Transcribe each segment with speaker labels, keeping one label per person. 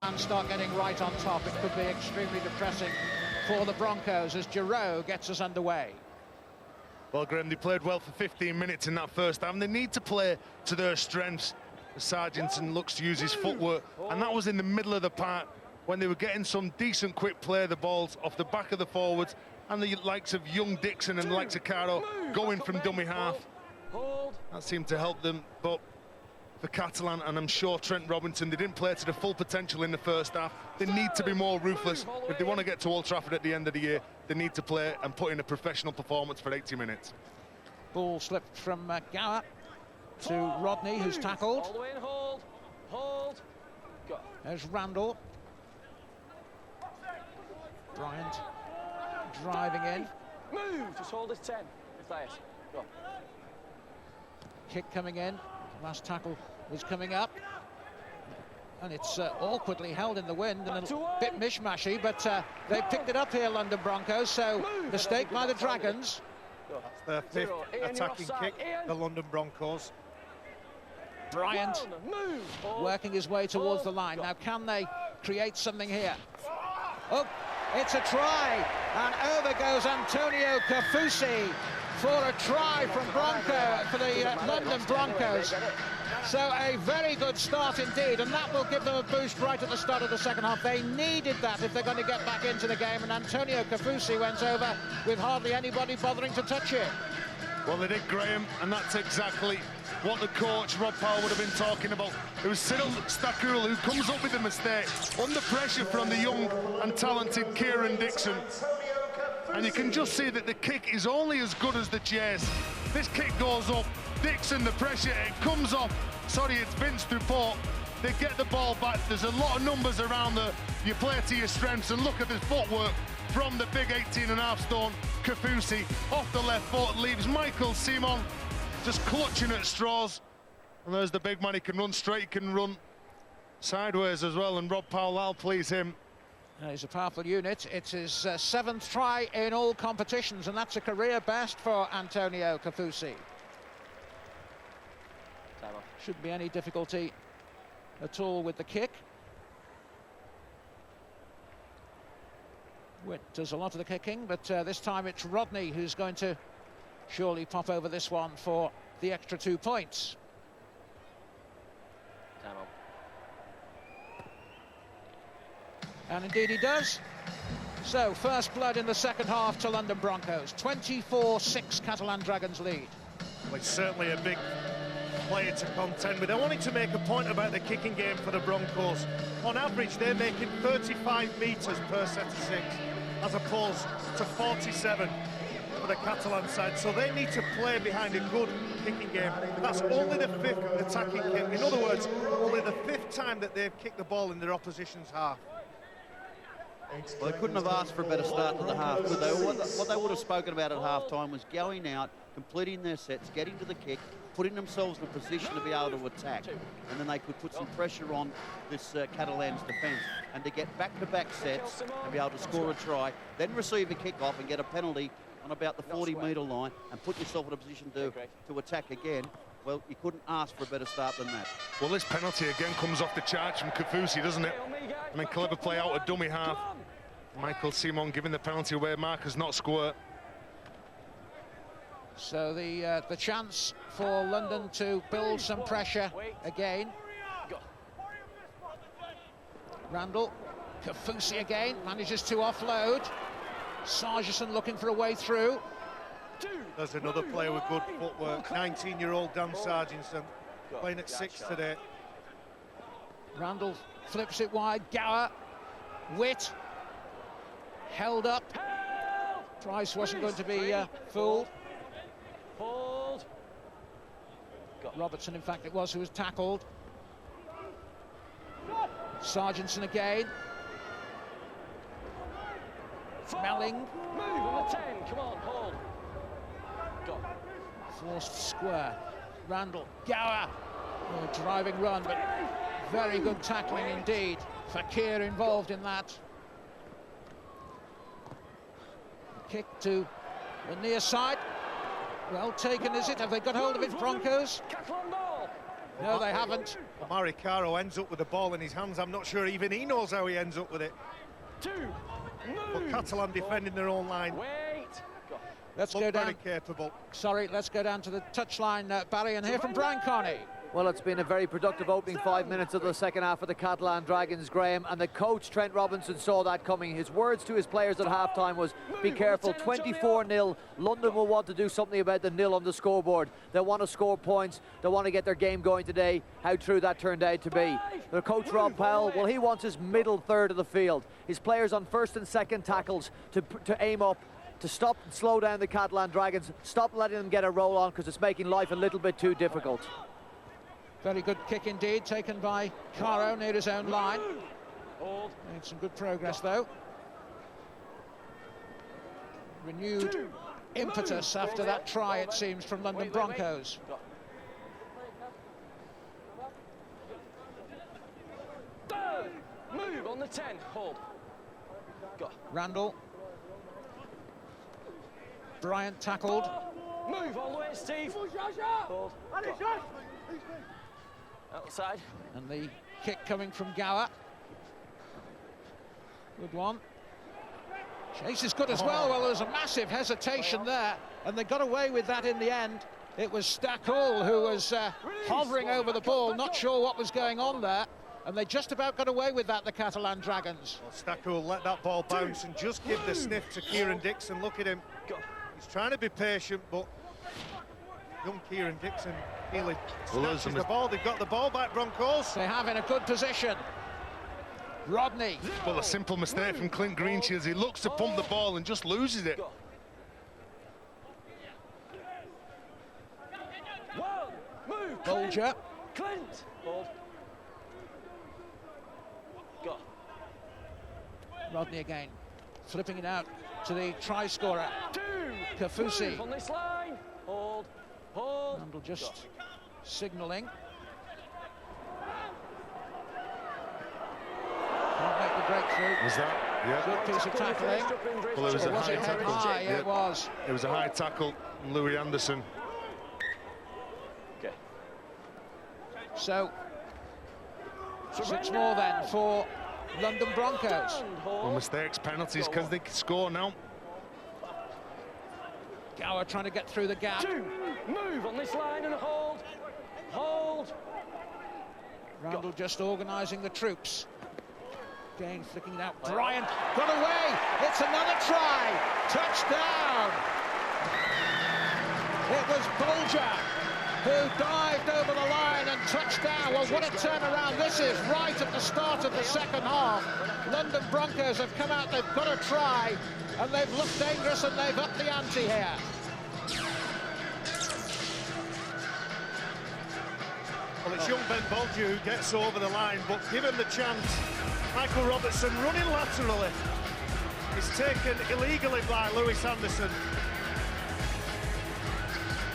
Speaker 1: And start getting right on top. It could be extremely depressing for the Broncos as Giroud gets us underway.
Speaker 2: Well, Graham, they played well for 15 minutes in that first half, and they need to play to their strengths. Sargentson looks to use his footwork, and that was in the middle of the park when they were getting some decent quick play the balls off the back of the forwards, and the likes of young Dixon and the likes of Caro going from dummy half. That seemed to help them, but for Catalan, and I'm sure Trent Robinson, they didn't play to the full potential in the first half. They need to be more ruthless. If they want to get to Old Trafford at the end of the year, they need to play and put in a professional performance for 80 minutes.
Speaker 1: Ball slipped from Gower to Rodney, who's tackled.
Speaker 3: All the way in, hold. Go.
Speaker 1: There's Randall. Bryant driving in.
Speaker 3: Move, just hold his 10. If that is. Go.
Speaker 1: Kick coming in. Last tackle was coming up, and it's awkwardly held in the wind and a bit mishmashy, but they picked it up here, London Broncos, so mistake by the Dragons.
Speaker 4: That's their fifth attacking kick, the London Broncos.
Speaker 1: Bryant working his way towards the line. Now, can they create something here? Oh, it's a try, and over goes Antonio Kafusi for a try from for the London Broncos. So a very good start indeed, and that will give them a boost right at the start of the second half. They needed that if they're going to get back into the game, and Antonio Kafusi went over with hardly anybody bothering to touch it.
Speaker 2: Well, they did, Graham, and that's exactly what the coach, Rob Powell, would have been talking about. It was Cyril Stakul who comes up with the mistake under pressure from the young and talented Kieran Dixon. And you can just see that the kick is only as good as the chase. This kick goes up, Dixon, the pressure, it comes off. Sorry, it's Vince Duport. They get the ball back. There's a lot of numbers around there. You play to your strengths, and look at the footwork from the big 18.5 stone Kafusi. Off the left foot, leaves Michael Simon just clutching at straws. And there's the big man. He can run straight, he can run sideways as well, and Rob Powell, that'll please him.
Speaker 1: He's a powerful unit. It's his seventh try in all competitions, and that's a career best for Antonio Kafusi. Shouldn't be any difficulty at all with the kick. Witt does a lot of the kicking, but this time it's Rodney who's going to surely pop over this one for the extra 2 points. And indeed he does. So, first blood in the second half to London Broncos. 24-6 Catalan Dragons lead.
Speaker 4: Well, it's certainly a big player to contend with. I wanted to make a point about the kicking game for the Broncos. On average, they're making 35 metres per set of 6, as opposed to 47 for the Catalan side. So they need to play behind a good kicking game. That's only the 5th attacking kick. In other words, only the 5th time that they've kicked the ball in their opposition's half.
Speaker 5: Well, they couldn't have asked for a better start to the half, could they? What they would have spoken about at half-time was going out, completing their sets, getting to the kick, putting themselves in a position to be able to attack, and then they could put some pressure on this Catalan's defence, and to get back-to-back sets and be able to score a try, then receive a kick-off and get a penalty on about the 40-metre line and put yourself in a position to attack again. Well, you couldn't ask for a better start than that.
Speaker 2: Well, this penalty again comes off the charge from Kafusi, doesn't it? And then clever play out of dummy half. Michael Simon giving the penalty away, markers not square.
Speaker 1: So the chance for London to build some pressure again. Randall, Kafusi again, manages to offload. Sargentson looking for a way through.
Speaker 4: There's another player with good footwork, 19-year-old Dan Sargentson, playing at 6 today.
Speaker 1: Randall flips it wide, Gower, Witt, held up. Price wasn't going to be fooled.
Speaker 3: Hold.
Speaker 1: Robertson, in fact, it was who was tackled. Sargentson again. Melling.
Speaker 3: Move on the 10, come on, hold. Go.
Speaker 1: Forced square. Randall, Gower. Oh, driving run, but very good tackling indeed. Fakir involved in that. Kick to the near side. Well taken, is it? Have they got hold of it, Broncos?
Speaker 3: Catalan ball.
Speaker 1: No, they haven't.
Speaker 4: Maricaro ends up with the ball in his hands. I'm not sure even he knows how he ends up with it. But Catalan defending their own line.
Speaker 1: Let's go down.
Speaker 4: Very capable.
Speaker 1: Sorry, let's go down to the touchline, Barry, and hear from Brian Carney.
Speaker 6: Well, it's been a very productive opening 5 minutes of the second half for the Catalan Dragons, Graham, and the coach, Trent Robinson, saw that coming. His words to his players at half-time was, be careful, 24-0. London will want to do something about the nil on the scoreboard. They want to score points. They want to get their game going today. How true that turned out to be. The coach, Rob Powell, well, he wants his middle third of the field. His players on first and second tackles to aim up, to stop and slow down the Catalan Dragons, stop letting them get a roll on because it's making life a little bit too difficult.
Speaker 1: Very good kick indeed, taken by Caro near his own line. Made some good progress though. Renewed impetus after that try, it seems, from London Broncos.
Speaker 3: Move on the 10, hold.
Speaker 1: Randall. Bryant tackled.
Speaker 3: Move all the way, Steve. Hold. Outside.
Speaker 1: And the kick coming from Gower. Good one. Chase is good as well. Well, there's a massive hesitation there, and they got away with that in the end. It was Stackall who was hovering over the ball, not sure what was going on there, and they just about got away with that, the Catalan Dragons.
Speaker 4: Well, Stackall let that ball bounce and just give the sniff to Kieran Dixon. Look at him. He's trying to be patient, but young Kieran Dixon nearly snatches the ball. They've got the ball back, Broncos.
Speaker 1: They have in a good position. Rodney.
Speaker 2: Well, a simple mistake from Clint Greenshields. He looks to pump the ball and just loses it.
Speaker 3: Move,
Speaker 1: Bolger.
Speaker 3: Clint. Hold. Go.
Speaker 1: Rodney again, flipping it out to the try scorer, Kafusi.
Speaker 3: On this line. Hold.
Speaker 1: Randall just signalling. Can't make the breakthrough.
Speaker 2: Was that? Yeah.
Speaker 1: Good piece of tackling.
Speaker 2: Well, it was a high
Speaker 1: it
Speaker 2: tackle.
Speaker 1: high? Yeah, it was.
Speaker 2: It was a high tackle, Louis Anderson.
Speaker 3: Okay.
Speaker 1: So, 6 more then for London Broncos.
Speaker 2: Well, mistakes, penalties, because they can score now.
Speaker 1: Gower trying to get through the gap.
Speaker 3: Move on this line and hold. Hold.
Speaker 1: Randall just organising the troops. Again, flicking it out. Bryant got away. It's another try. Touchdown. It was Bolger who dived over the line and touched down. Well, what a turnaround this is right at the start of the second half. London Broncos have come out, they've got a try, and they've looked dangerous and they've upped the ante here.
Speaker 4: Well, it's young Ben Bolger who gets over the line, but given the chance, Michael Robertson running laterally is taken illegally by Lewis Anderson.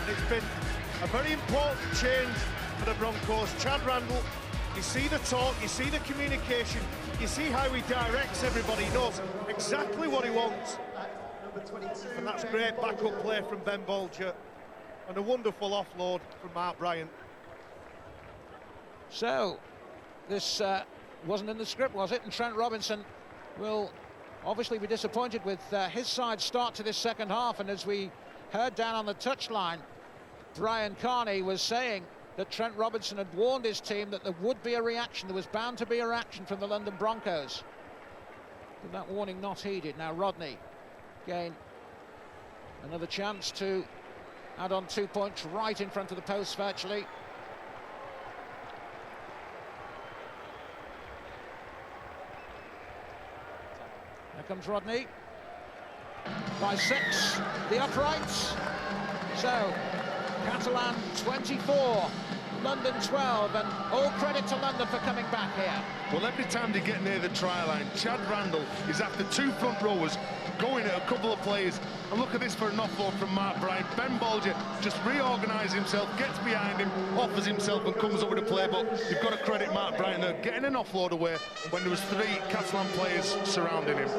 Speaker 4: And it's been a very important change for the Broncos. Chad Randall, you see the talk, you see the communication, you see how he directs everybody. He knows exactly what he wants. And that's great backup play from Ben Bolger and a wonderful offload from Mark Bryant.
Speaker 1: So, this wasn't in the script, was it? And Trent Robinson will obviously be disappointed with his side start to this second half. And as we heard down on the touchline, Brian Carney was saying that Trent Robinson had warned his team that there would be a reaction. There was bound to be a reaction from the London Broncos. But that warning not heeded. Now Rodney, again, another chance to add on 2 points right in front of the post virtually. There comes Rodney. By 6, the uprights. So, Catalan 24, London 12, and all credit to London for coming back here.
Speaker 2: Well, every time they get near the try line, Chad Randall is after 2 front rowers, going at a couple of players. And look at this for an offload from Mark Bryant. Ben Bolger just reorganises himself, gets behind him, offers himself and comes up with a play. But you've got to credit Mark Bryant there, getting an offload away when there was 3 Catalan players surrounding him.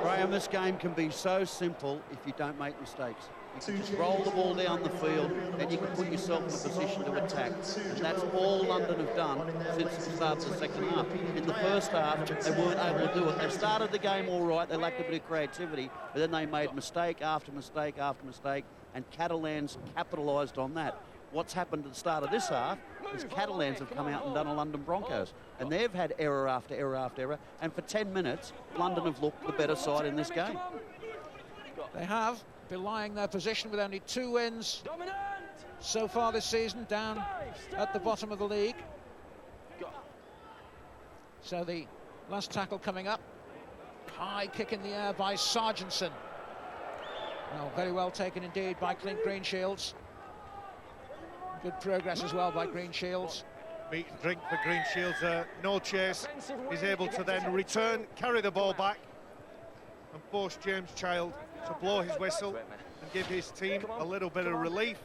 Speaker 5: Graham, this game can be so simple if you don't make mistakes. You can just roll the ball down the field, and you can put yourself in a position to attack. And that's all London have done since the start of the second half. In the first half, they weren't able to do it. They started the game all right. They lacked a bit of creativity, but then they made mistake after mistake after mistake, and Catalans capitalised on that. What's happened at the start of this half is Catalans have come out and done a London Broncos, and they've had error after error after error, and for 10 minutes, London have looked the better side in this game.
Speaker 1: They have, belying their position with only 2 wins so far this season, down at the bottom of the league. So the last tackle coming up. High kick in the air by Sargentson. Well, very well taken indeed by Clint Greenshields. Good progress as well by Greenshields.
Speaker 4: Meat and drink for Greenshields. No chase. He's able to then return, carry the ball back, and force James Child to blow his whistle and give his team a little bit of relief.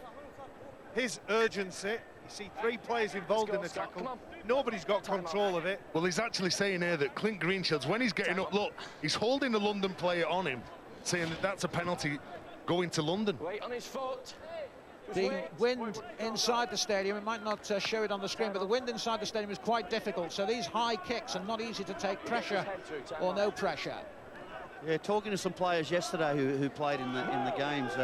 Speaker 4: His urgency, you see 3 players involved in the tackle, nobody's got control of it.
Speaker 2: Well, he's actually saying here that Clint Greenshields, when he's getting up, look, he's holding the London player on him, saying that that's a penalty going to London.
Speaker 3: Wait on his foot.
Speaker 1: The wind inside the stadium, it might not show it on the screen, but the wind inside the stadium is quite difficult, so these high kicks are not easy to take pressure or no pressure.
Speaker 5: Yeah, talking to some players yesterday who played in the games,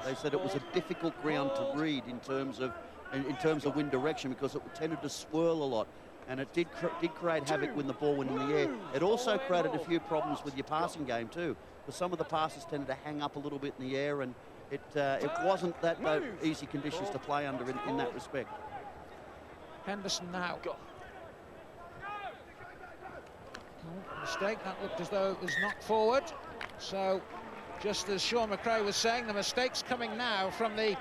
Speaker 5: they said it was a difficult ground to read in terms of wind direction, because it tended to swirl a lot, and it did create havoc when the ball went in the air. It also created a few problems with your passing game too, because some of the passes tended to hang up a little bit in the air, and it wasn't that easy conditions to play under in that respect.
Speaker 1: Henderson now. Mistake, that looked as though it was knocked forward. So, just as Sean McRae was saying, the mistake's coming now from the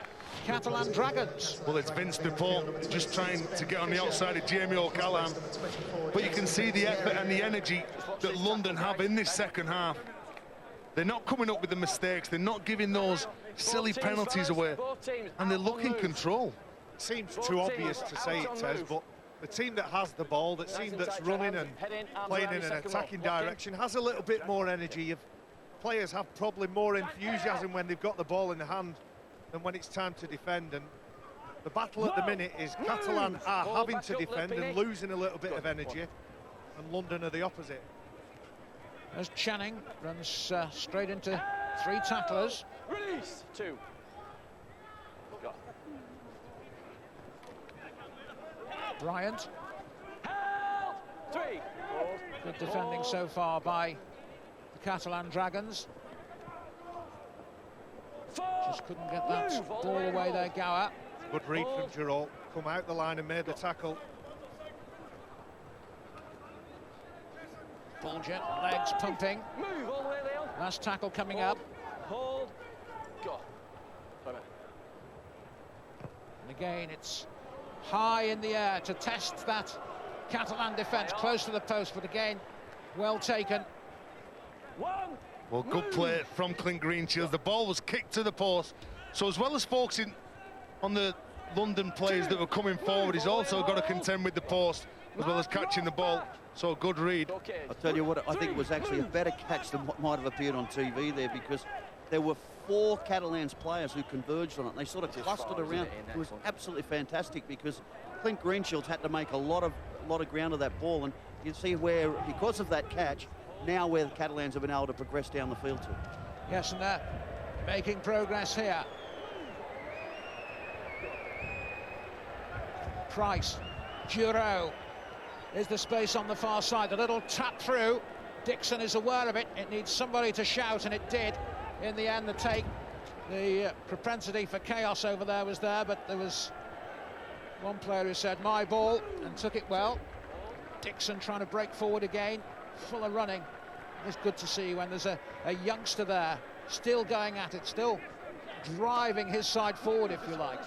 Speaker 1: Catalan Dragons.
Speaker 2: Well, it's Vince Dupont just trying to get on the outside of Jamie O'Callaghan. But you can see the effort and the energy that London have in this second half. They're not coming up with the mistakes. They're not giving those silly penalties away. And they look in control.
Speaker 4: Seems too obvious to say it, Tez, but the team that has the ball, the team that's running and playing in an attacking direction, has a little bit more energy. Players have probably more enthusiasm when they've got the ball in the hand than when it's time to defend. And the battle at the minute is Catalan are having to defend and losing a little bit of energy, and London are the opposite.
Speaker 1: As Channing runs straight into 3 tacklers.
Speaker 3: Release 2. Go.
Speaker 1: Bryant.
Speaker 3: Help! 3.
Speaker 1: Good defending so far by the Catalan Dragons.
Speaker 3: 4.
Speaker 1: Just couldn't get that ball away there, Gower.
Speaker 4: Good read from Giroud. Come out the line and made the tackle.
Speaker 1: Bulger, legs pumping.
Speaker 3: Move all the way, Leon.
Speaker 1: Last tackle coming up.
Speaker 3: Hold. Go.
Speaker 1: And again, it's high in the air to test that Catalan defence close to the post, but again, well taken.
Speaker 3: 1.
Speaker 2: Well, good play from Clint Greenshields. The ball was kicked to the post. So as well as focusing on the London players that were coming forward, he's also got to contend with the post as well as catching the ball. So a good read.
Speaker 5: I'll tell you what, I think it was actually a better catch than what might have appeared on TV there, because there were 4 Catalans players who converged on it, and they sort of clustered around. It was absolutely fantastic, because Clint Greenshields had to make a lot of ground of that ball, and you see where, because of that catch, now where the Catalans have been able to progress down the field to.
Speaker 1: Yes, and they're making progress here. Price, Giroud. Is the space on the far side, a little tap through. Dixon is aware of it. It needs somebody to shout, and it did. In the end, the propensity for chaos over there was there, but there was one player who said, my ball, and took it well. Dixon trying to break forward again, full of running. It's good to see when there's a youngster there, still going at it, still driving his side forward, if you like.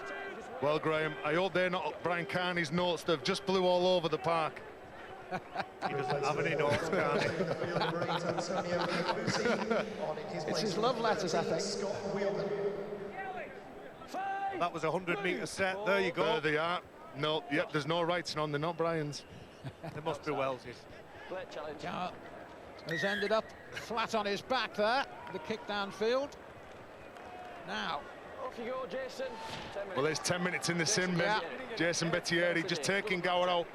Speaker 2: Well, Graham, I hope they're not Brian Carney's notes that just blew all over the park.
Speaker 4: He doesn't have any notes, Carney.
Speaker 1: It's his love letters, I think.
Speaker 4: That was a 100-metre set. There you go.
Speaker 2: There they are. No, yep, there's no writing on. They're not Brian's.
Speaker 4: There must be Wells's.
Speaker 1: Gower has ended up flat on his back there. The kick downfield. Now,
Speaker 3: Off you go, Jason. 10 minutes.
Speaker 2: Well, there's 10 minutes in the sin bin.
Speaker 1: Yeah.
Speaker 2: Jason Bettieri just taking Gower out.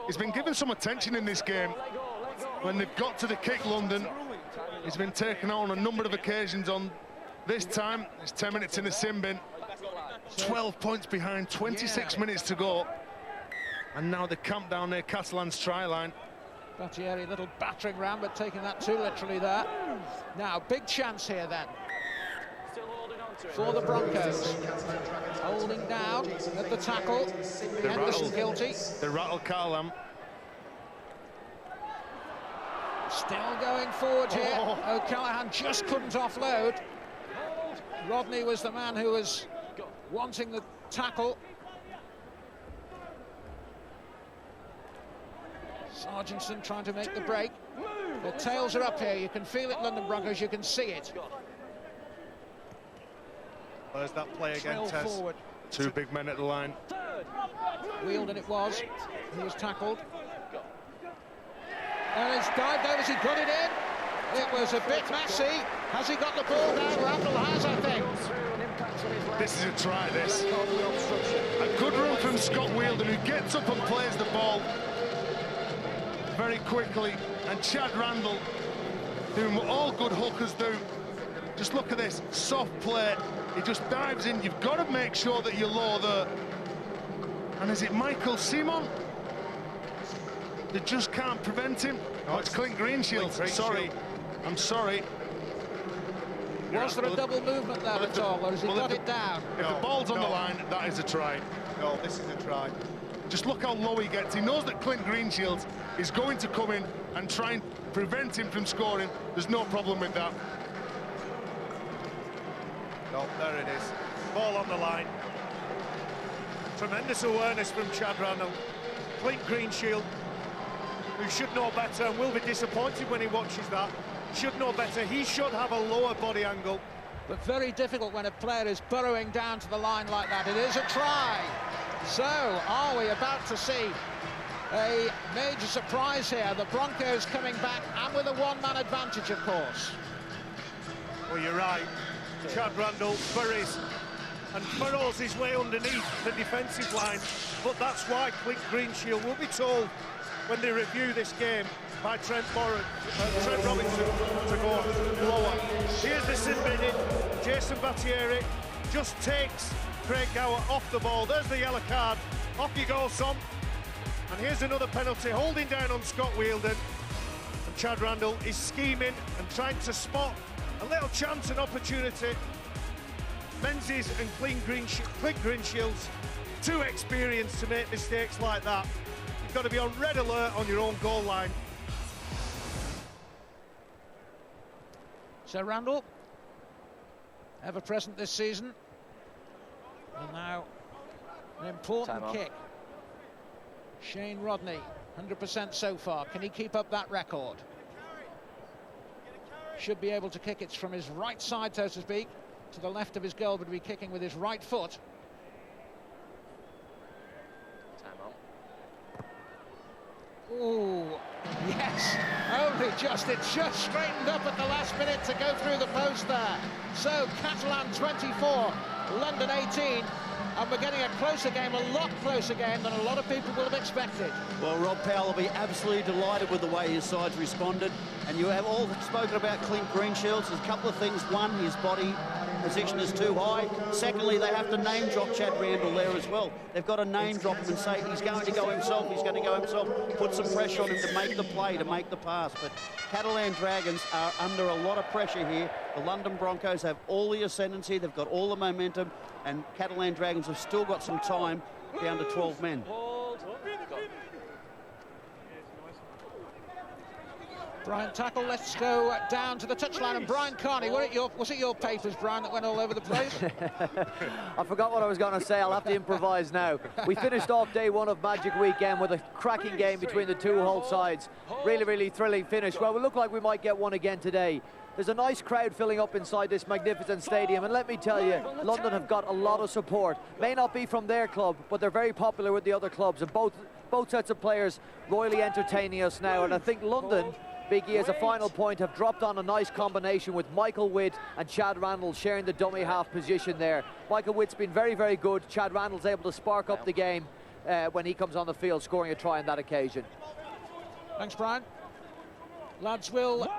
Speaker 2: He's been given some attention in this game. When they've got to the kick, London, he's been taken out on a number of occasions. On this time, it's 10 minutes in the sin bin. 12 points behind, 26 minutes to go. And now the camp down near Catalan's try line.
Speaker 1: Battieri, a little battering ram, but taking that too literally there. Now, big chance here then for the Broncos. Holding down at the tackle. Henderson guilty.
Speaker 2: They rattle Catalan.
Speaker 1: Still going forward here. O'Callaghan just couldn't offload. Rodney was the man who was wanting the tackle. Sargentson trying to make the break. The tails are up here. You can feel it, London Broncos. You can see it.
Speaker 4: There's that play again,
Speaker 1: Trail
Speaker 4: Tess.
Speaker 1: forward.
Speaker 2: Two big men at the line.
Speaker 1: Wheeled, and it was. He was tackled. And he's dived over. Has he got it in? It was a bit messy. Has he got the ball down? Randall has, I think.
Speaker 2: This is a try, this. A good run from Scott Wheeldon, who gets up and plays the ball very quickly. And Chad Randall, doing what all good hookers do. Just look at this, soft play. He just dives in. You've got to make sure that you're low there. And is it Michael Simon? They just can't prevent him. Oh, it's Clint Greenshield. Sorry. I'm sorry.
Speaker 1: Was there a double movement there at all, or has he got it down?
Speaker 2: If the ball's on the line, that is a try.
Speaker 4: No, this is a try.
Speaker 2: Just look how low he gets. He knows that Clint Greenshield is going to come in and try and prevent him from scoring. There's no problem with that.
Speaker 4: No, there it is. Ball on the line. Tremendous awareness from Chad Randall. Clint Greenshield, who should know better and will be disappointed when he watches that, should know better. He should have a lower body angle.
Speaker 1: But very difficult when a player is burrowing down to the line like that. It is a try. So, are we about to see a major surprise here? The Broncos coming back, and with a one-man advantage, of course.
Speaker 4: Well, you're right. Chad Randall buries and furrows his way underneath the defensive line. But that's why Clint Greenshield will be told when they review this game by Trent Robinson to go lower. Here's the sin bin. Jason Battieri just takes Craig Gower off the ball. There's the yellow card. Off you go, son. And here's another penalty, holding down on Scott Wheeldon. And Chad Randall is scheming and trying to spot a little chance and opportunity. Menzies and Clint Greenshield's too experienced to make mistakes like that. You've got to be on red alert on your own goal line.
Speaker 1: So Randall, ever present this season, and now an important kick. Shane Rodney, 100% so far. Can he keep up that record? Should be able to kick it from his right side, so to speak, to the left of his goal, but be kicking with his right foot. Oh, yes, only just, it just straightened up at the last minute to go through the post there. So Catalan 24, London 18, and we're getting a closer game, a lot closer game than a lot of people would have expected.
Speaker 5: Well, Rob Powell will be absolutely delighted with the way his side's responded. And you have all spoken about Clint Greenshields. There's a couple of things. One, his body position is too high. Secondly, they have to name drop Chad Randall there as well. They've got to name drop him and say he's going to go himself, put some pressure on him to make the play, to make the pass. But Catalan Dragons are under a lot of pressure here. The London Broncos have all the ascendancy, they've got all the momentum, and Catalan Dragons have still got some time down to 12 men.
Speaker 1: Brian Tackle, let's go down to the touchline. And Brian Carney, was it your papers, Brian, that went all over the place?
Speaker 6: I forgot what I was going to say. I'll have to improvise now. We finished off day one of Magic Weekend with a cracking game between the two Hull sides. Really, really thrilling finish. Well, we look like we might get one again today. There's a nice crowd filling up inside this magnificent stadium, and let me tell you, London have got a lot of support. May not be from their club, but they're very popular with the other clubs, and both sets of players royally entertaining us now. And I think London Biggie, as a final point, have dropped on a nice combination with Michael Witt and Chad Randall sharing the dummy half position there. Michael Witt's been very, very good. Chad Randall's able to spark up the game when he comes on the field, scoring a try on that occasion.
Speaker 1: Thanks, Brian. Lads, will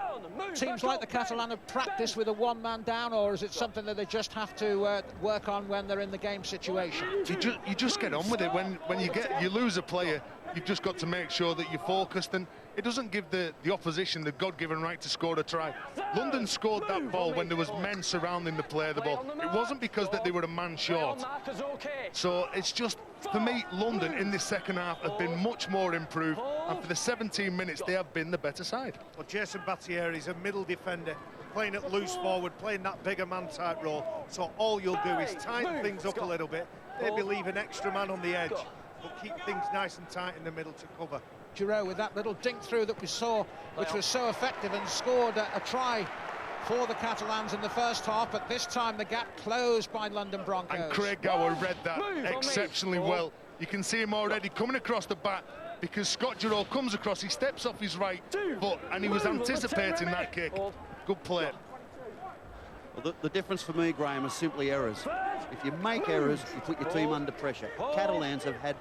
Speaker 1: teams like the Catalan have practiced with a one-man down, or is it something that they just have to work on when they're in the game situation?
Speaker 2: You just get on with it. When you lose a player, you've just got to make sure that you're focused, and it doesn't give the opposition the God-given right to score a try. London scored that ball when there was men surrounding the player the ball. It wasn't because that they were a man short. So it's just, for me, London in this second half have been much more improved, and for the 17 minutes they have been the better side.
Speaker 4: Well, Jason Battieri's a middle defender, playing at loose forward, playing that bigger man type role. So all you'll do is tighten things up a little bit, maybe leave an extra man on the edge, but keep things nice and tight in the middle to cover.
Speaker 1: Giroud with that little dink through that we saw, which was so effective, and scored a try for the Catalans in the first half, but this time the gap closed by London Broncos.
Speaker 2: And Craig Gower read that exceptionally well. You can see him already coming across the back, because Scott Giroud comes across, he steps off his right foot, and he was anticipating that kick. Good play.
Speaker 5: Well, the difference for me, Graham, is simply errors. If you make errors, you put your team under pressure. Catalans have had,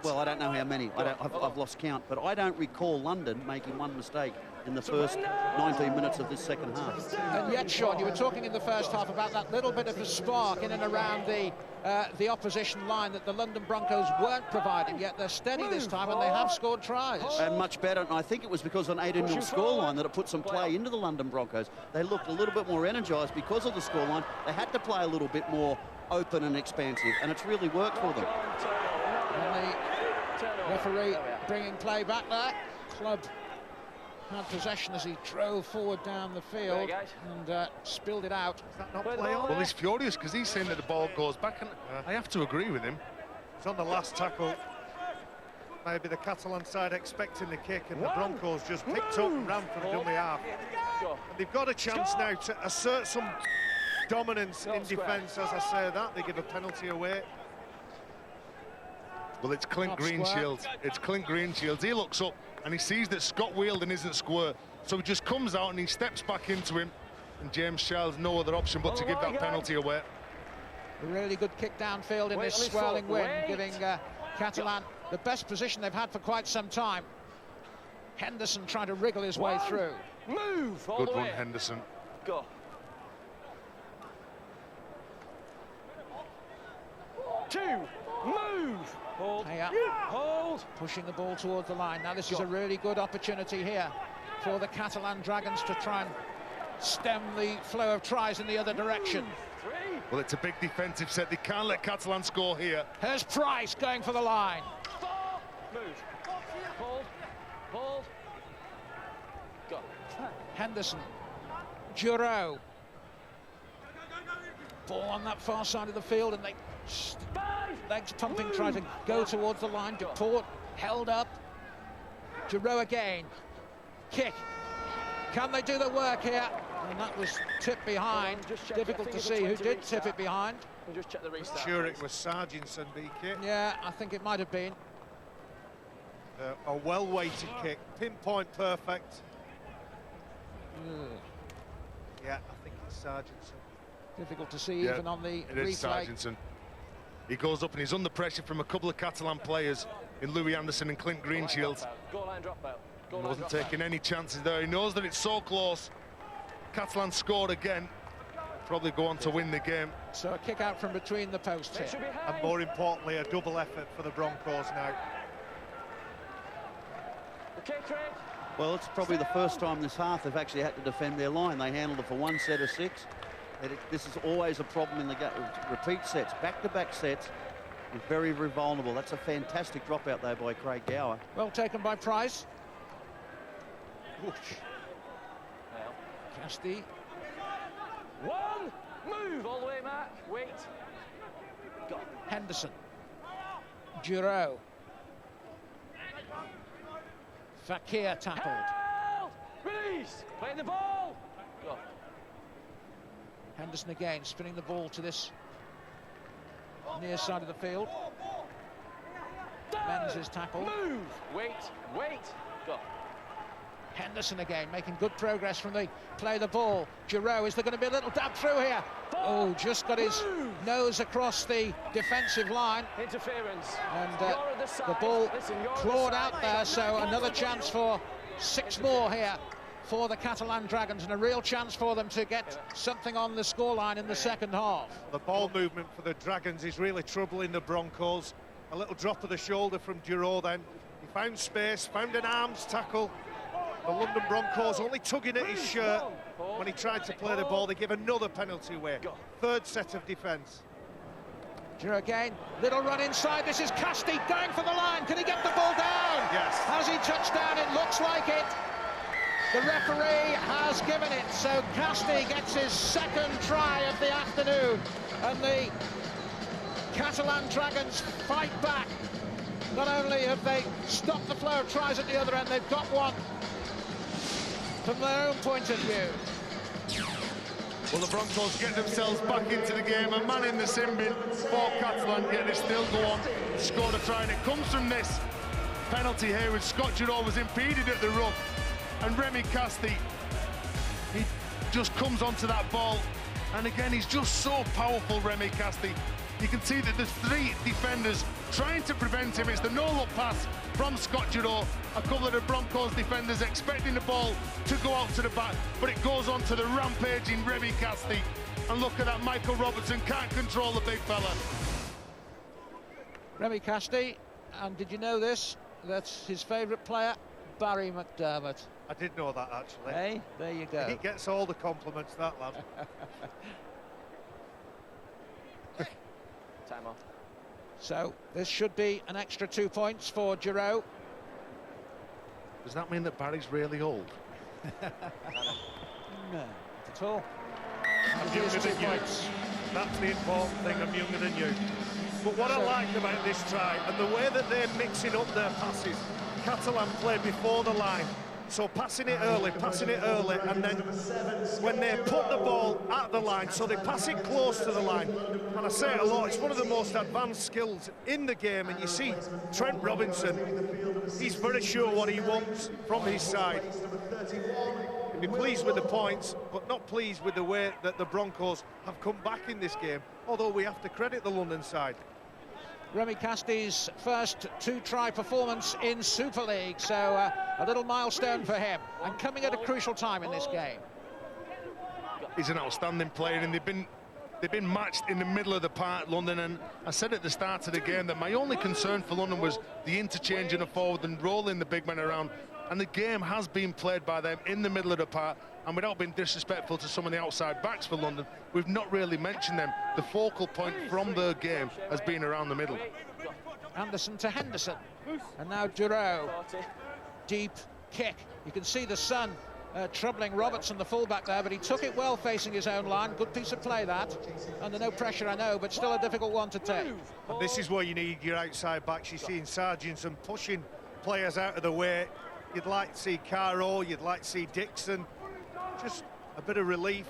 Speaker 5: well, I don't know how many. I've lost count, but I don't recall London making one mistake in the first 19 minutes of this second half.
Speaker 1: And yet, Sean, you were talking in the first half about that little bit of a spark in and around the opposition line that the London Broncos weren't providing, yet they're steady this time and they have scored tries.
Speaker 5: And much better, and I think it was because of an 18-0 scoreline that it put some play into the London Broncos. They looked a little bit more energised because of the scoreline. They had to play a little bit more open and expansive, and it's really worked for them.
Speaker 1: And the referee bringing play back there. Club had possession as he drove forward down the field and spilled it out.
Speaker 4: Is that not play on?
Speaker 2: Well, he's furious because he's saying that the ball goes back, and I have to agree with him.
Speaker 4: It's on the last tackle. Maybe the Catalan side expecting the kick, and the Broncos just picked up and ran for the dummy half. And they've got a chance now to assert some dominance in defence. As I say that, they give a penalty away.
Speaker 2: Well, it's Clint Greenshields. It's Clint Greenshields. He looks up and he sees that Scott Wheeldon isn't square, so he just comes out and he steps back into him, and James Charles no other option but to give that penalty away.
Speaker 1: A really good kick downfield in this swirling wind, giving Catalan the best position they've had for quite some time. Henderson trying to wriggle his way through.
Speaker 3: Move.
Speaker 2: Good run, Henderson.
Speaker 3: Go. 2. Move. Hold. Hold.
Speaker 1: Pushing the ball towards the line. Now this is a really good opportunity here for the Catalan Dragons to try and stem the flow of tries in the other direction.
Speaker 3: 3.
Speaker 2: Well, it's a big defensive set. They can't let Catalan score here.
Speaker 1: Here's Price going for the line.
Speaker 3: 4. Move. Hold. Hold. Go.
Speaker 1: Henderson. Giroud. Ball on that far side of the field, and they legs pumping, trying to go towards the line. Deport held up. Giroud again. Kick. Can they do the work here? And that was tipped behind. Difficult to see who did tip it behind.
Speaker 3: Just check the restart.
Speaker 4: Sure, it was Sargentson, BK.
Speaker 1: Yeah, I think it might have been.
Speaker 4: A well-weighted kick, pinpoint perfect. Yeah, I think it's Sargentson.
Speaker 1: Difficult to see even on the
Speaker 2: it is
Speaker 1: replay.
Speaker 2: Sargentson. He goes up and he's under pressure from a couple of Catalan players in Louis Anderson and Clint Greenshields.
Speaker 3: Goal line dropout.
Speaker 2: He wasn't taking any chances there. He knows that it's so close. Catalan scored again. Probably go on to win the game.
Speaker 1: So a kick out from between the posts here.
Speaker 4: And more importantly, a double effort for the Broncos now.
Speaker 3: Okay, Craig.
Speaker 5: Well, it's probably the first time this half they've actually had to defend their line. They handled it for one set of 6. This is always a problem in the repeat sets. Back-to-back sets, you're very, very vulnerable. That's a fantastic dropout, though, by Craig Gower.
Speaker 1: Well taken by Price. Casti.
Speaker 3: 1. Move all the way, Mark. Wait. Go.
Speaker 1: Henderson. Giroud. Fakir tackled.
Speaker 3: Held. Release. Play the ball. Go.
Speaker 1: Henderson again, spinning the ball to this near side of the field. Menz is tackled.
Speaker 3: Move. Wait. Wait. Go.
Speaker 1: Henderson again, making good progress from the play the ball. Giroud, is there going to be a little dab through here? Oh, just got his nose across the defensive line.
Speaker 3: Interference.
Speaker 1: And the ball clawed out there, so another chance for 6 more here for the Catalan Dragons, and a real chance for them to get something on the scoreline in the second half.
Speaker 4: The ball movement for the Dragons is really troubling the Broncos. A little drop of the shoulder from Giroud then. He found space, found an arms tackle. The London Broncos only tugging at his shirt when he tried to play the ball. They give another penalty away. Third set of defence.
Speaker 1: Giroud again, little run inside. This is Casti going for the line. Can he get the ball down?
Speaker 4: Yes.
Speaker 1: Has he touched down? It looks like it. The referee has given it, so Casti gets his second try of the afternoon, and the Catalan Dragons fight back. Not only have they stopped the flow of tries at the other end, they've got one from their own point of view.
Speaker 2: Well, the Broncos get themselves back into the game, a man in the sin bin for Catalan, yet they still go on to score the try, and it comes from this penalty here with Scott Giroud was impeded at the ruck, and Remy Casti, he just comes onto that ball, and again he's just so powerful, Remy Casti. You can see that there's 3 defenders trying to prevent him. It's the no-look pass from Scott Giroud. A couple of the Broncos defenders expecting the ball to go out to the back, but it goes on to the rampaging Remy Casti. And look at that, Michael Robertson can't control the big fella.
Speaker 1: Remy Casti, and did you know this? That's his favourite player, Barry McDermott.
Speaker 4: I did know that, actually.
Speaker 1: Hey, there you go.
Speaker 4: He gets all the compliments, that lad.
Speaker 3: Time off.
Speaker 1: So this should be an extra 2 points for Giroud.
Speaker 2: Does that mean that Barry's really old?
Speaker 1: No, not at all.
Speaker 4: I'm younger than you. That's the important thing, I'm younger than you. But what I like about this try, and the way that they're mixing up their passes, Catalan played before the line, so passing it early, and then when they put the ball at the line, so they pass it close to the line. And I say it a lot, it's one of the most advanced skills in the game, and you see Trent Robinson, he's very sure what he wants from his side. He'll be pleased with the points, but not pleased with the way that the Broncos have come back in this game, although we have to credit the London side.
Speaker 1: Remy Casti's first 2-try performance in Super League, so a little milestone for him, and coming at a crucial time in this game.
Speaker 2: He's an outstanding player, and they've been matched in the middle of the park, London, and I said at the start of the game that my only concern for London was the interchange in the forward and rolling the big men around, and the game has been played by them in the middle of the park, and without being disrespectful to some of the outside backs for London, we've not really mentioned them. The focal point from the game has been around the middle.
Speaker 1: Anderson to Henderson, and now Giroud. Deep kick. You can see the sun troubling Robertson, the fullback there, but he took it well facing his own line. Good piece of play, that. Under no pressure, I know, but still a difficult one to take.
Speaker 4: And this is where you need your outside backs. You're seeing Sargentson pushing players out of the way. You'd like to see Caro, you'd like to see Dixon. Just a bit of relief.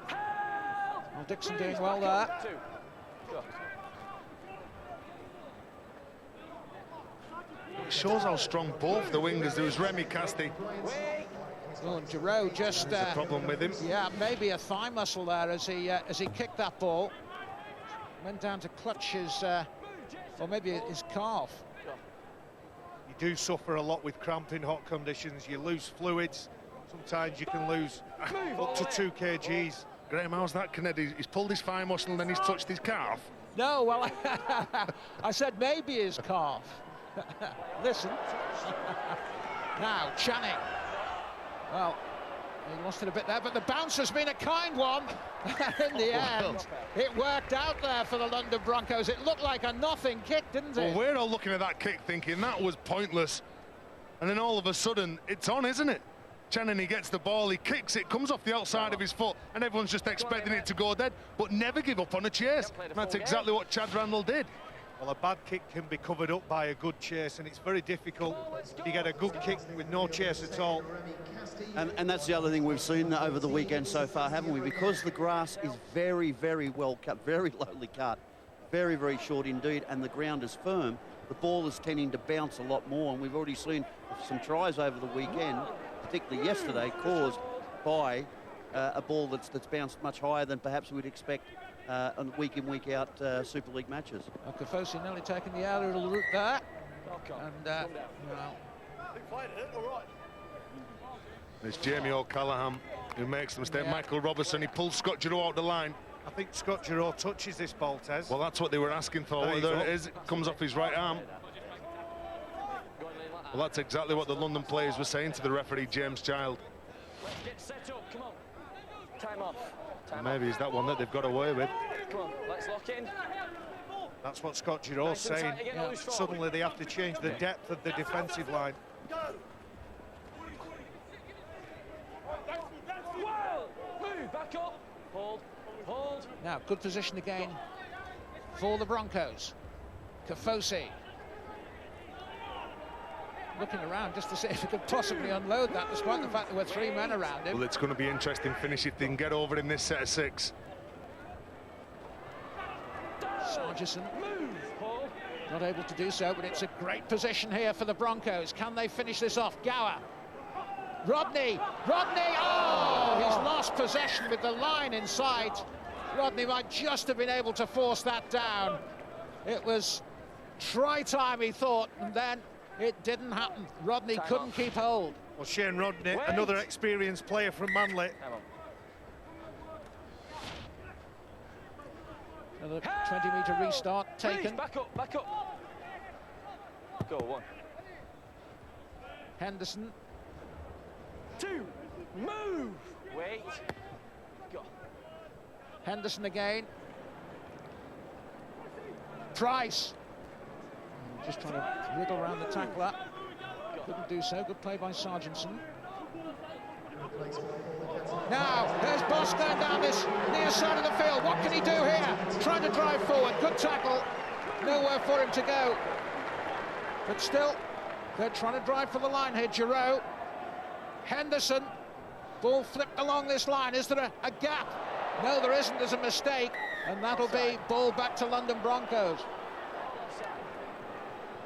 Speaker 1: Well, Dixon doing well there.
Speaker 2: It shows how strong both the wingers. There was Remy Casti.
Speaker 1: Oh, and Giroud just
Speaker 2: the problem with him.
Speaker 1: Yeah, maybe a thigh muscle there as he kicked that ball. Went down to clutch his, or maybe his calf.
Speaker 4: You do suffer a lot with cramp in hot conditions. You lose fluids. Sometimes you can lose up to 2 kgs.
Speaker 2: Graham, how's that connected? He's pulled his thigh muscle and then he's touched his calf.
Speaker 1: No, well, I said maybe his calf. Listen. Now, Channing. Well, he lost it a bit there, but the bounce has been a kind one. In the end, it worked out there for the London Broncos. It looked like a nothing kick, didn't it?
Speaker 2: Well, we're all looking at that kick thinking that was pointless. And then all of a sudden, it's on, isn't it? Channing, he gets the ball, he kicks it, comes off the outside of his foot, and everyone's just expecting it to go dead, but never give up on a chase. And that's exactly what Chad Randall did.
Speaker 4: Well, a bad kick can be covered up by a good chase, and it's very difficult to get a good kick with no chase at all.
Speaker 5: And that's the other thing we've seen over the weekend so far, haven't we? Because the grass is very, very well cut, very lowly cut, very, very short indeed, and the ground is firm, the ball is tending to bounce a lot more, and we've already seen some tries over the weekend. particularly yesterday, caused by a ball that's bounced much higher than perhaps we'd expect on week in, week out Super League matches.
Speaker 1: Kofosi nearly taking the aerial route there. And,
Speaker 2: It's Jamie O'Callaghan who makes the mistake. Michael Robertson, he pulls Scott Giroux out the line.
Speaker 4: I think Scott Giroux touches this ball, Tez.
Speaker 2: Well, that's what they were asking for. There it is. It comes off his right arm. Well, that's exactly what the London players were saying to the referee, James Child.
Speaker 3: Let's get set up, come on. Time off.
Speaker 2: Maybe it's that one that they've got away with.
Speaker 3: Come on, let's lock in.
Speaker 4: That's what Scott Giroux's saying. Suddenly they have to change the depth of the defensive line.
Speaker 3: Move, back up. Hold.
Speaker 1: Now, good position again for the Broncos. Kofosi looking around just to see if he could possibly unload that, despite the fact there were 3 men around him.
Speaker 2: Well, it's going to be interesting finish if they can get over in this set of 6.
Speaker 1: Sargison not able to do so, but it's a great position here for the Broncos. Can they finish this off? Gower. Rodney! Oh, he's lost possession with the line inside. Rodney might just have been able to force that down. It was try time, he thought, and then it didn't happen. Rodney couldn't keep hold.
Speaker 4: Well, Shane Rodney, another experienced player from Manly.
Speaker 1: Another 20-metre restart taken.
Speaker 3: Back up. Go, 1.
Speaker 1: Henderson.
Speaker 3: 2. Move. Wait. Go.
Speaker 1: Henderson again. Price. Just trying to wriggle around the tackler. Couldn't do so. Good play by Sargison. Now, there's Boss going down this near side of the field. What can he do here? Trying to drive forward. Good tackle. Nowhere for him to go. But still, they're trying to drive for the line here. Giroux. Henderson. Ball flipped along this line. Is there a gap? No, there isn't. There's a mistake. And that'll be ball back to London Broncos.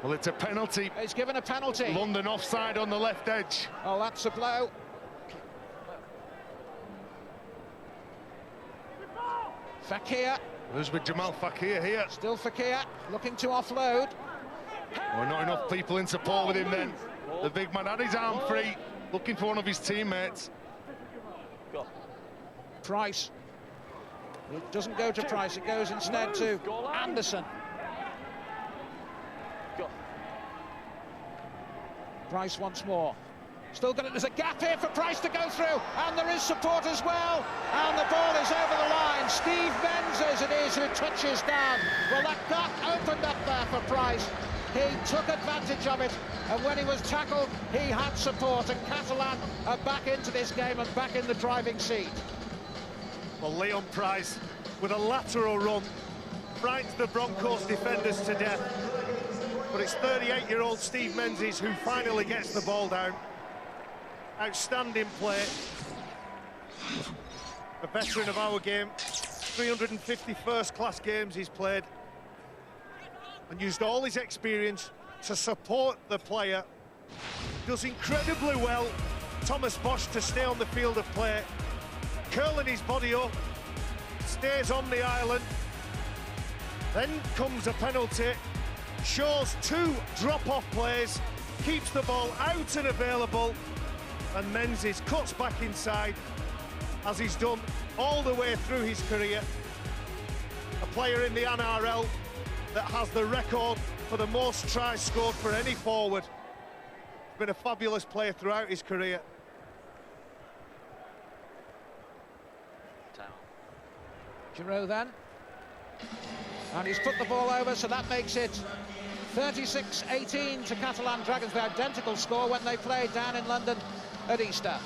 Speaker 2: Well, it's a penalty.
Speaker 1: He's given a penalty.
Speaker 2: London offside on the left edge.
Speaker 1: Oh, that's a blow. Fakir.
Speaker 2: Who's with Jamal Fakir here?
Speaker 1: Still Fakir, looking to offload.
Speaker 2: Oh, not enough people in support with him then. The big man had his arm free, looking for one of his teammates.
Speaker 1: Price. It doesn't go to Price, it goes instead to Anderson. Price once more. Still got it. There's a gap here for Price to go through, and there is support as well. And the ball is over the line. Steve Menzies it is who touches down. Well, that gap opened up there for Price. He took advantage of it, and when he was tackled, he had support. And Catalan are back into this game and back in the driving seat.
Speaker 4: Well, Leon Price with a lateral run frightens the Broncos defenders to death. But it's 38-year-old Steve Menzies who finally gets the ball down. Outstanding play. A veteran of our game. 350 first-class games he's played. And used all his experience to support the player. Does incredibly well. Thomas Bosch to stay on the field of play. Curling his body up. Stays on the island. Then comes a penalty. Shows 2 drop-off plays, keeps the ball out and available, and Menzies cuts back inside, as he's done all the way through his career. A player in the NRL that has the record for the most tries scored for any forward. He's been a fabulous player throughout his career.
Speaker 1: Giroux then. And he's put the ball over, so that makes it 36-18 to Catalan Dragons, the identical score when they played down in London at Easter.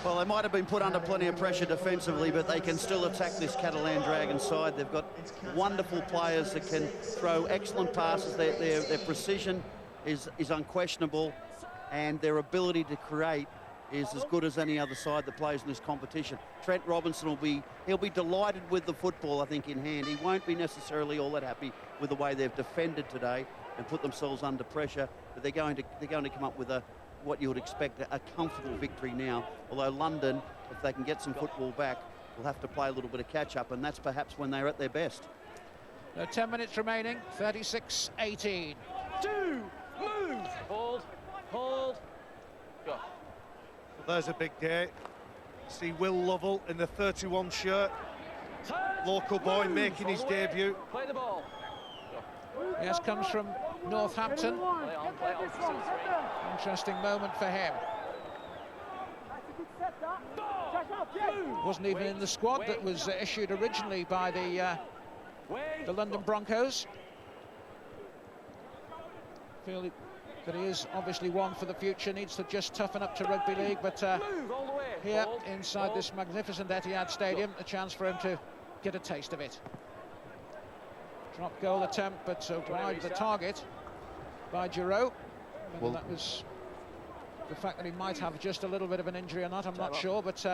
Speaker 5: Well, they might have been put under plenty of pressure defensively, but they can still attack this Catalan Dragons side. They've got wonderful players that can throw excellent passes. Their precision is unquestionable, and their ability to create is as good as any other side that plays in this competition. Trent Robinson he'll be delighted with the football, I think, in hand. He won't be necessarily all that happy with the way they've defended today and put themselves under pressure, but they're going to come up with a what you would expect, a comfortable victory now. Although London, if they can get some football back, will have to play a little bit of catch-up, and that's perhaps when they're at their best.
Speaker 1: 10 minutes remaining, 36-18.
Speaker 3: 2, move, hold, hold, go.
Speaker 4: Well, there's a big day. See Will Lovell in the 31 shirt. Local boy making his debut.
Speaker 3: Play the ball.
Speaker 1: Yes, comes from Northampton.
Speaker 3: Play on.
Speaker 1: Interesting moment for him. Wasn't even in the squad that was issued originally by the London Broncos. Feel that he is obviously one for the future, needs to just toughen up to rugby league, but here inside this magnificent Etihad Stadium, a chance for him to get a taste of it. Drop goal attempt, but wide of the target by Giroud. Whether that was the fact that he might have just a little bit of an injury or not, I'm not sure, but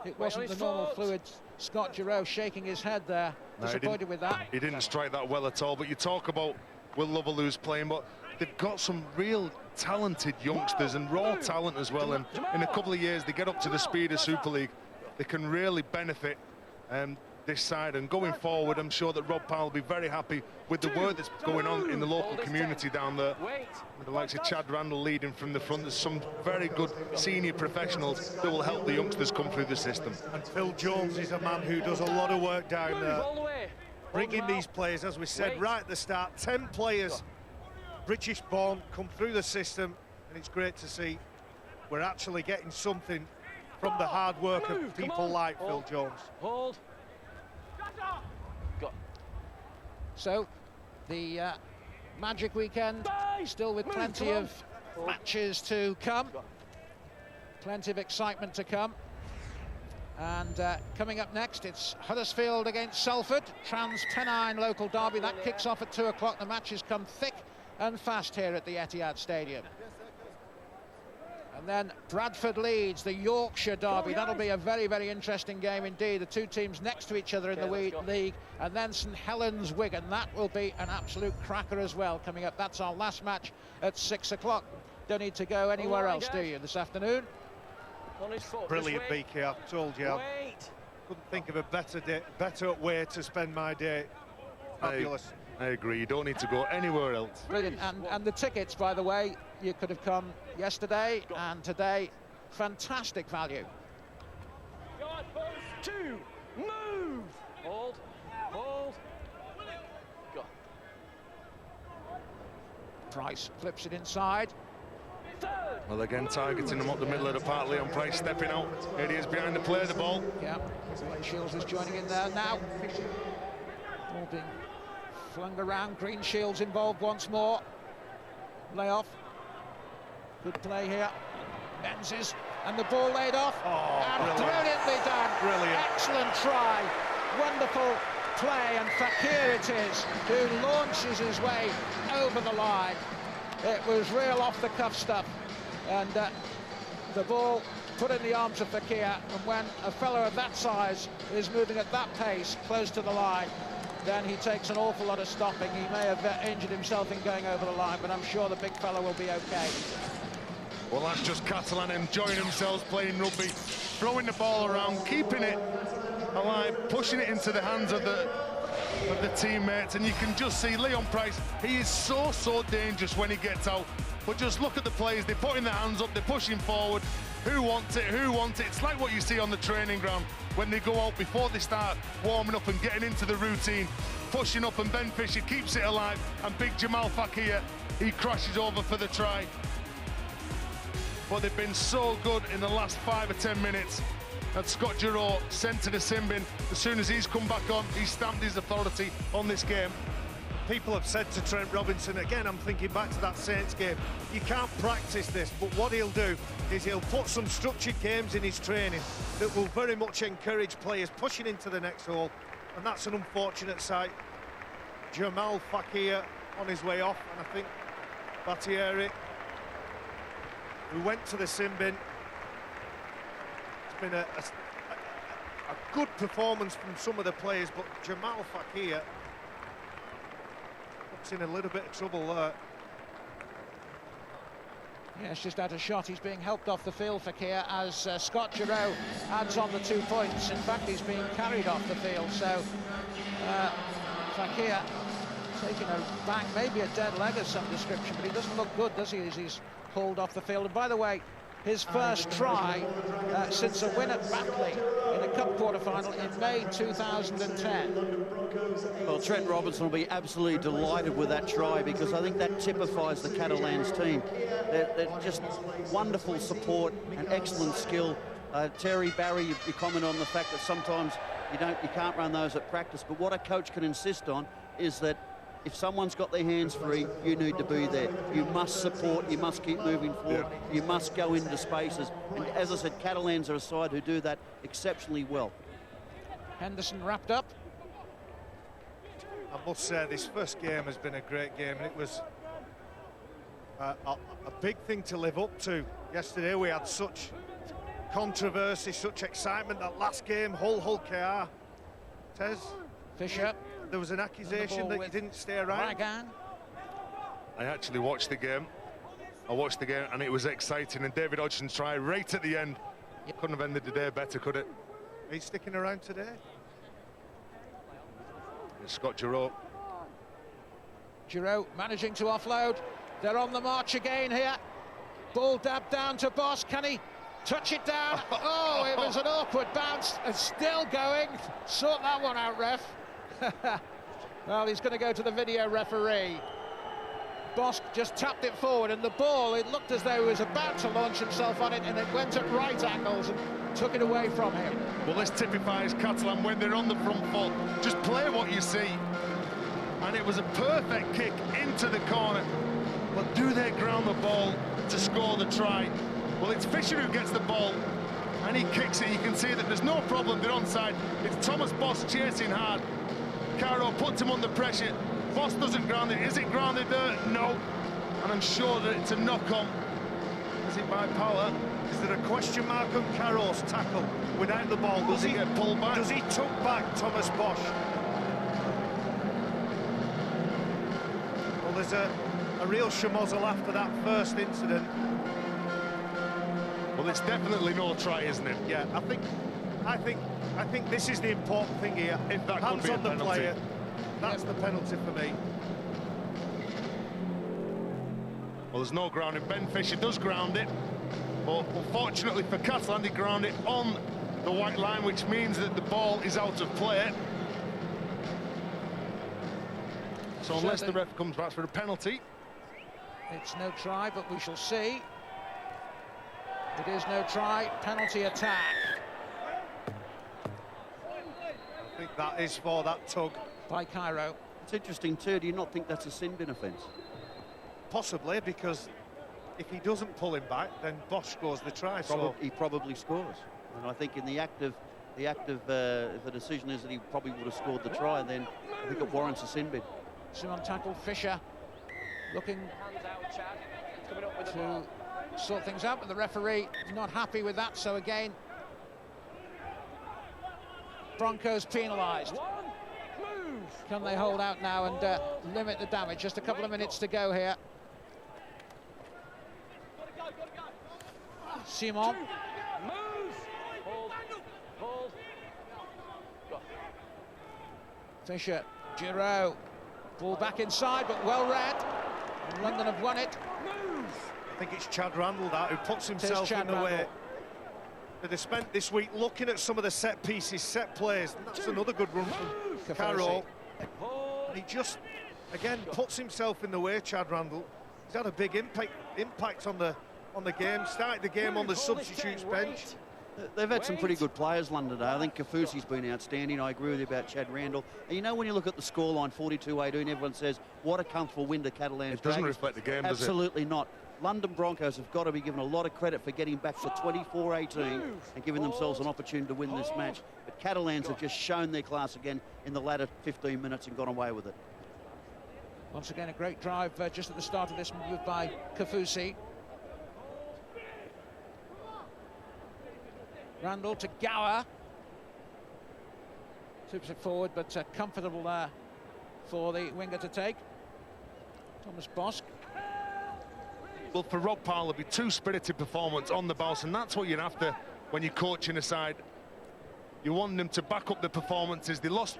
Speaker 1: it wasn't the normal fluid Scott Giroud shaking his head there, disappointed with that.
Speaker 2: He didn't strike that well at all, but you talk about Will Lovell who's playing, but they've got some real talented youngsters and raw talent as well, and in a couple of years they get up to the speed of Super League, they can really benefit this side, and going forward I'm sure that Rob Powell will be very happy with the work that's going on in the local community down there, with the likes of Chad Randall leading from the front. There's some very good senior professionals that will help the youngsters come through the system.
Speaker 4: And Phil Jones is a man who does a lot of work down there, bringing these players, as we said right at the start, 10 players British born come through the system, and it's great to see we're actually getting something from the hard work of people like Phil Jones.
Speaker 3: Hold. Go.
Speaker 1: So the Magic Weekend still with plenty of matches to come, plenty of excitement to come, and coming up next it's Huddersfield against Salford, Trans-Pennine local derby. That kicks off at 2 o'clock. The matches come thick and fast here at the Etihad Stadium. And then Bradford Leeds, the Yorkshire derby. That'll be a very, very interesting game indeed. The two teams next to each other in the league. And then St Helens Wigan. That will be an absolute cracker as well coming up. That's our last match at 6 o'clock. Don't need to go anywhere else, do you, this afternoon?
Speaker 4: Brilliant, BK. I've told you. I couldn't think of a better way to spend my day. Fabulous.
Speaker 2: I agree, you don't need to go anywhere else.
Speaker 1: Brilliant, and the tickets, by the way, you could have come yesterday and today. Fantastic value.
Speaker 3: 2, move! Hold, hold, go.
Speaker 1: Price flips it inside.
Speaker 2: Well, again, targeting them up the middle of the park. Leon Price stepping out. Here he is behind the player, the ball.
Speaker 1: Yeah, Shields is joining in there now. Ball being flung around. Green Shields involved once more. Layoff. Good play here. Menzies, and the ball laid off. And brilliantly done.
Speaker 4: Brilliant.
Speaker 1: Excellent try. Wonderful play, and Fakir it is who launches his way over the line. It was real off-the-cuff stuff, and the ball put in the arms of Fakir, and when a fellow of that size is moving at that pace close to the line, then he takes an awful lot of stopping. He may have injured himself in going over the line, but I'm sure the big fellow will be okay.
Speaker 2: Well, that's just Catalan enjoying themselves playing rugby, throwing the ball around, keeping it alive, pushing it into the hands of the teammates, and you can just see Leon Price. He is so dangerous when he gets out, but just look at the players. They're putting their hands up, they're pushing forward. Who wants it? It's like what you see on the training ground when they go out before they start warming up and getting into the routine, pushing up, and Ben Fisher keeps it alive, and big Jamal Fakir, he crashes over for the try. But they've been so good in the last 5 or 10 minutes. And Scott Giroud sent to the sin bin. As soon as he's come back on, he's stamped his authority on this game.
Speaker 4: People have said to Trent Robinson, again, I'm thinking back to that Saints game, you can't practice this, but what he'll do is he'll put some structured games in his training that will very much encourage players pushing into the next hole, and that's an unfortunate sight. Jamal Fakir on his way off, and I think Battieri, who went to the sin bin. It's been a good performance from some of the players, but Jamal Fakir looks in a little bit of trouble there.
Speaker 1: Yes, just out of shot. He's being helped off the field for Keir as Scott Giroux adds on the 2 points. In fact, he's being carried off the field. So Fakir taking a bang, maybe a dead leg of some description, but he doesn't look good, does he, as he's pulled off the field. And by the way, his first try since a win at Batley in a cup quarter-final in May 2010.
Speaker 5: Well, Trent Robinson will be absolutely delighted with that try, because I think that typifies the Catalans team. They're just wonderful support and excellent skill. Terry, Barry, you comment on the fact that sometimes you can't run those at practice, but what a coach can insist on is that if someone's got their hands free, you need to be there. You must support, you must keep moving forward, you must go into spaces. And as I said, Catalans are a side who do that exceptionally well.
Speaker 1: Henderson wrapped up.
Speaker 4: I must say, this first game has been a great game, and it was a big thing to live up to. Yesterday we had such controversy, such excitement. That last game, Hull KR. Tez?
Speaker 1: Fisher.
Speaker 4: There was an accusation that he didn't stay around.
Speaker 1: Ragan.
Speaker 2: I actually watched the game. I watched the game and it was exciting, and David Hodgson's try right at the end. Couldn't have ended the day better, could it?
Speaker 4: He's sticking around today.
Speaker 2: It's Scott Giroux.
Speaker 1: Giroux managing to offload. They're on the march again here. Ball dabbed down to Boss. Can he touch it down? Oh, it was an awkward bounce. It's still going. Sort that one out, ref. Well, he's going to go to the video referee. Bosk just tapped it forward, and the ball, it looked as though he was about to launch himself on it, and it went at right angles and took it away from him.
Speaker 2: Well, this typifies Catalan when they're on the front foot. Just play what you see. And it was a perfect kick into the corner. But do they ground the ball to score the try? Well, it's Fisher who gets the ball, and he kicks it. You can see that there's no problem, they're onside. It's Thomas Boss chasing hard. Caro puts him under pressure. Boss doesn't ground it. Is it grounded there? No. And I'm sure that it's a knock-on. Is it by Power?
Speaker 4: Is there a question mark on Caro's tackle without the ball?
Speaker 2: Does he get pulled back?
Speaker 4: Does he tuck back Thomas Bosch? Well, there's a real schmozzle after that first incident.
Speaker 2: Well, it's definitely no try, isn't it?
Speaker 4: Yeah, I think this is the important thing here.
Speaker 2: If that
Speaker 4: hands
Speaker 2: could be
Speaker 4: on
Speaker 2: a
Speaker 4: the
Speaker 2: penalty.
Speaker 4: player, that's the penalty for me.
Speaker 2: Well, there's no grounding. Ben Fisher does ground it, but unfortunately for Catalan, he ground it on the white line, which means that the ball is out of play. So unless the ref comes back for a penalty,
Speaker 1: it's no try, but we shall see. It is no try. Penalty attack.
Speaker 4: I think that is for that tug
Speaker 1: by Cairo.
Speaker 5: It's interesting too. Do you not think that's a sin bin offence?
Speaker 4: Possibly, because if he doesn't pull him back, then Bosch scores the try.
Speaker 5: He probably scores. And I think in the if the decision is that he probably would have scored the try, then I think it warrants a sin bin.
Speaker 1: Simon tackled Fisher, looking to sort things out, but the referee not happy with that. So again, Broncos penalised. Can they hold out now and limit the damage? Just a couple of minutes to go here. Simon. Fisher, Giroux. Ball back inside, but well read. And London have won it.
Speaker 4: I think it's Chad Randall that who puts himself in the way. They spent this week looking at some of the set pieces, set plays. And that's another good run from Carroll. And he just, again, puts himself in the way, Chad Randall. He's had a big impact on the game. Started the game on the substitutes bench.
Speaker 5: They've had some pretty good players, London. I think Kafusi's been outstanding. I agree with you about Chad Randall. And you know, when you look at the scoreline, 42-18, everyone says, what a comfortable win to Catalans.
Speaker 2: It doesn't reflect the game, does it?
Speaker 5: Absolutely not. London Broncos have got to be given a lot of credit for getting back to 24-18 and giving themselves an opportunity to win this match. But Catalans have just shown their class again in the latter 15 minutes and got away with it.
Speaker 1: Once again, a great drive just at the start of this move by Kafusi. Randall to Gower. Tips it forward, but comfortable there for the winger to take. Thomas Bosk.
Speaker 2: But for Rob Powell, it'll be two spirited performance on the bounce, and that's what you're after when you're coaching a side. You want them to back up the performances. They lost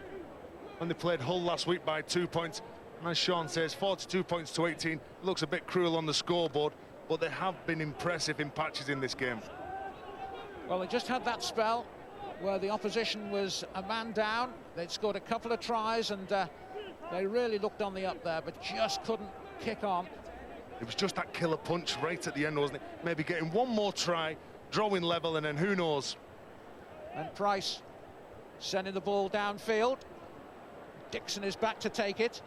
Speaker 2: when they played Hull last week by 2 points. And as Sean says, 42 points to 18. It looks a bit cruel on the scoreboard, but they have been impressive in patches in this game.
Speaker 1: Well, they just had that spell where the opposition was a man down. They'd scored a couple of tries, and they really looked on the up there, but just couldn't kick on.
Speaker 2: It was just that killer punch right at the end, wasn't it? Maybe getting one more try, drawing level, and then who knows.
Speaker 1: And Price sending the ball downfield. Dixon is back to take it.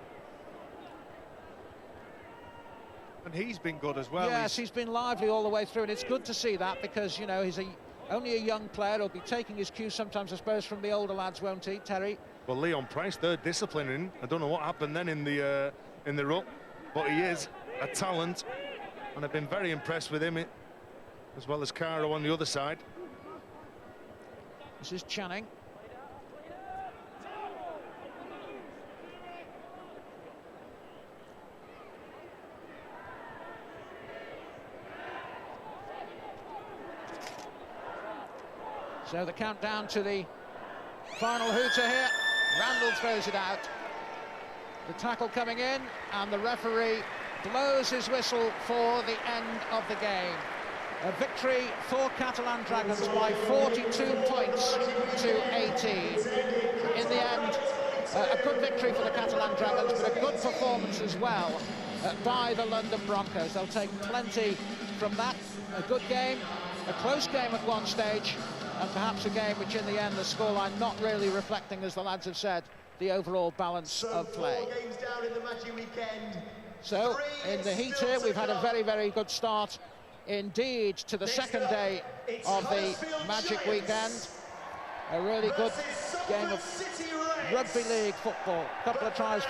Speaker 4: And he's been good as well.
Speaker 1: Yes, he's been lively all the way through, and it's good to see that, because, you know, he's only a young player. He'll be taking his cues sometimes, I suppose, from the older lads, won't he, Terry?
Speaker 2: Well, Leon Price, they're disciplining. I don't know what happened then in the ruck, but he is a talent, and I've been very impressed with him, as well as Caro on the other side.
Speaker 1: This is Channing. So the countdown to the final hooter here. Randall throws it out. The tackle coming in, and the referee blows his whistle for the end of the game. A victory for Catalan Dragons by 42 points to 18. In the end, a good victory for the Catalan Dragons, but a good performance as well by the London Broncos. They'll take plenty from that. A good game, a close game at one stage, and perhaps a game which in the end the scoreline not really reflecting, as the lads have said, the overall balance of play. So in the heat here, we've had a very, very good start indeed to the second day of the Magic weekend. A really good game of rugby league football. A couple of tries.